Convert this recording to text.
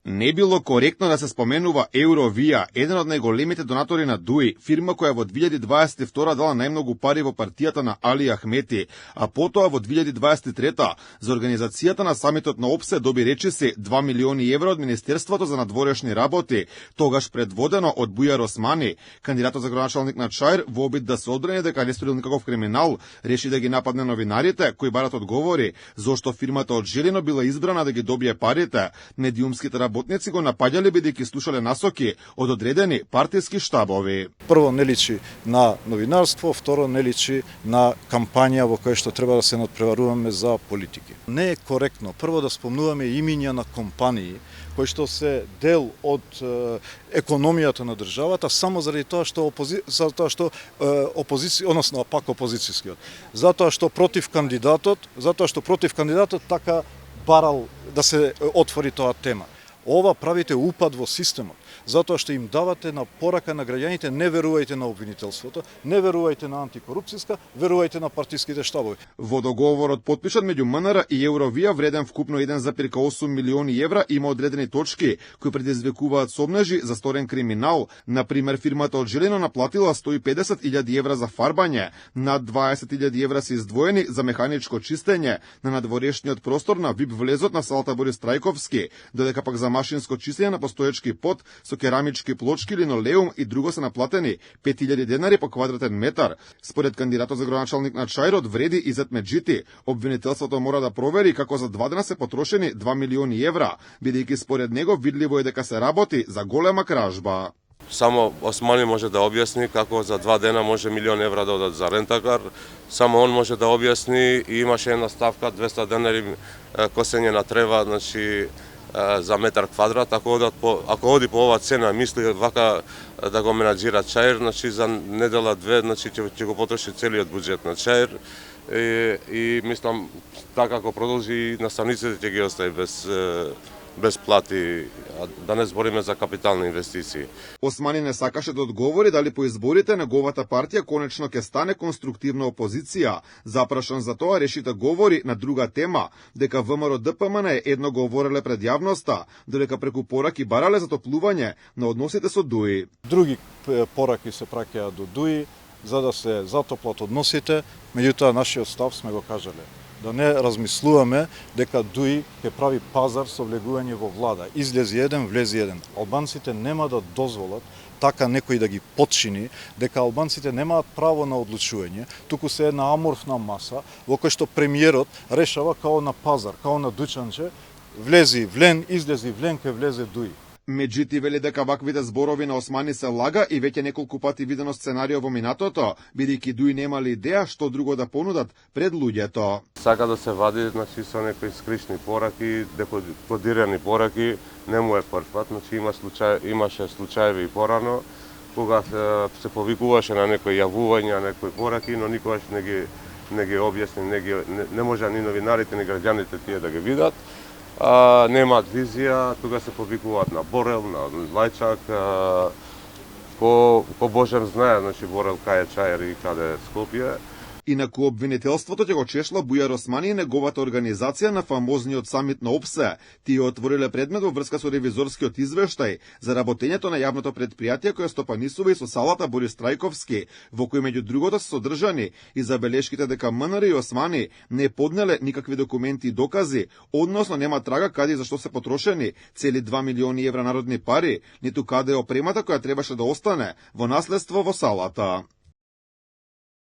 Не било коректно да се споменува Eurovia, еден од најголемите донатори на ДУИ, фирма која во 2022 дала најмногу пари во партијата на Али Ахмети, а потоа во 2023 за организацијата на самитот на ОПСЕ доби речиси 2 милиони евра од Министерството за надворешни работи, тогаш предводено од Бујар Османи. Кандидатот за градоначалник на Чаир, во обид да се одбрани дека не сторил никаков криминал, реши да ги нападне новинарите кои барат одговори зошто фирмата од Желино била избрана да ги добие парите. Медиумските работници го напаѓале бидејќи слушале насоки од одредени партиски штабови. Прво не личи на новинарство, второ не личи на кампања во која што треба да се надпреваруваме за политики. Не е коректно прво да спомнуваме имиња на компании кои што се дел од економијата на државата само заради тоа што опозиција, односно пак опозицијскиот. Затоа што против кандидатот така барал да се отвори тоа тема. Ова правите упад во системот, затоа што им давате на порака на граѓаните: не верувајте на обвинителството, не верувајте на антикорупцијска, верувајте на партиските штабови. Во договорот подпишан меѓу МНР и Eurovia, вреден вкупно 1,8 милиони евра, има одредени точки кои предизвикуваат сомнежи за сторен криминал. Например, фирмата од Желено наплатила 150.000 евра за фарбање, над 20.000 евра се издвоени за механичко чистење на надворешниот простор на ВИП влезот на салата Борис Трајковски, додека пак за машинско чистење на постоечки пот со керамички плочки, линолеум и друго се наплатени 5.000 денари по квадратен метар. Според кандидатот за градоначалник на Чаирот вреди Изет Меджити. Обвинителството мора да провери како за 2 дена се потрошени 2 милиони евра, бидејќи според него видливо е дека се работи за голема кражба. Само Османи може да објасни како за 2 дена може 1 милион евра да одат за рентакар. Само он може да објасни, и имаше една ставка 200 денари косење на трева, значи за метар квадрат. Ако оди по оваа цена, мисли вака да го менаџира Чаир, значи за недела две, значи ќе го потроши целиот буџет на Чаир, и мислам така ако продолжи наставниците ќе ги остави без плати, да не збориме за капитални инвестиции. Османи не сакаше да одговори дали по изборите неговата партија конечно ќе стане конструктивна опозиција. Запрашан за тоа, реши да говори на друга тема, дека ВМРО ДПМН едно говореле пред јавноста, додека преку пораки барале затоплување на односите со ДУИ. Други пораки се праќаат до ДУИ за да се затоплат односите, меѓутоа нашиот став сме го кажале: да не размислуваме дека ДУИ ќе прави пазар со влегување во влада. Излези еден, влези еден. Албанците нема да дозволат така некој да ги подчини, дека албанците немаат право на одлучување, туку се една аморфна маса во која што премиерот решава као на пазар, као на дучанче: влези влен, излези влен, ке влезе ДУИ. Меджити вели дека ваквите зборови на Османи се лага и веќе неколку пати видено сценарио во минатото, бидејќи ДУИ немали идеја што друго да понудат пред луѓето. Сака да се вади, значи, со некои скришни пораки, декодирани пораки, не му е прв пат, значи имаше случаеви и порано, кога се повикуваше на некои јавувања, некои пораки, но никогаш не ги објасни, не може ни новинарите, ни граѓаните тие да ги видат. Немаат визија, тога се повикуваат на Борел, на Лајчак, ко Божем знае, значи Борел кај е Чаир и каде е Скопје. Инаку обвинителството ќе го чешла Бујар Османи и неговата организација на фамозниот самит на ОПСЕ. Тие отвориле предмет во врска со ревизорскиот извештај за работењето на јавното предпријатие кое стопанисува и со салата Борис Трајковски, во кој меѓу другото се содржани и забелешките дека МНР и Османи не поднеле никакви документи и докази, односно нема трага каде и зашто се потрошени цели 2 милиони евра народни пари, ниту каде е опремата која требаше да остане во наследство во салата.